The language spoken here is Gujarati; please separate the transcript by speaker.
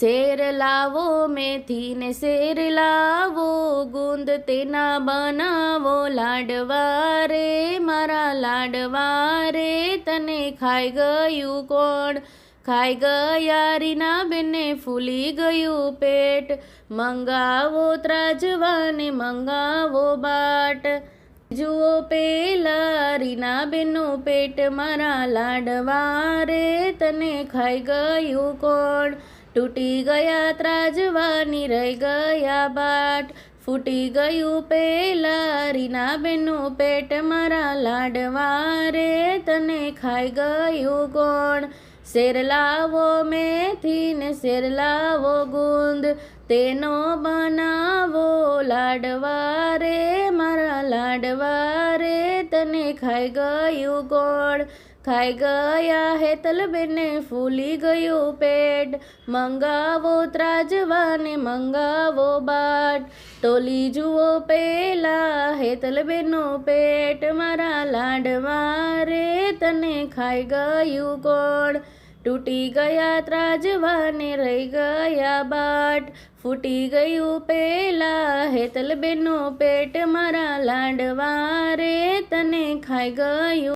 Speaker 1: શેર લાવો મેથી ને શેર લાવો, ગુંદ તેના બનાવો લાડવા રે, મારા લાડવા રે. તને ખાઈ ગયું કોણ? ખાઈ ગયા રીના બેને ફૂલી ગયું પેટ. મંગાવો ત્રાજવાને મંગાવો બાટ. જુઓ પેલા રીના બેનું પેટ, મારા લાડવા રે. તને ખાઈ ગયું કોણ? તૂટી ગયા ત્રાજવાની રહી ગયા બાટ. ફૂટી ગયું પેલા રીના બેનું પેટ, મારા લાડવા રે. તને ખાઈ ગયું કોણ? શેર લાવો મેથી ને શેર લાવો ગુંદ, તેનો બનાવો લાડવા રે, મારા લાડવા રે. તને ખાઈ ગયું કોણ? ખાઈ ગયા હેતલ બેને ફૂલી ગયું પેટ. મંગાવો ત્રાજવાને મંગાવો બાટ. તોલી જુઓ પેલા હેતલ બેનું પેટ, મારા લાડવા રે. તને ખાઈ ગયું કોણ? તૂટી ગયા ત્રાજવાને રહી ગયા બાટ. ફૂટી ગયું પેલા હેતલ બેનું પેટ, મારા લાડવા રે. તને ખાઈ ગયું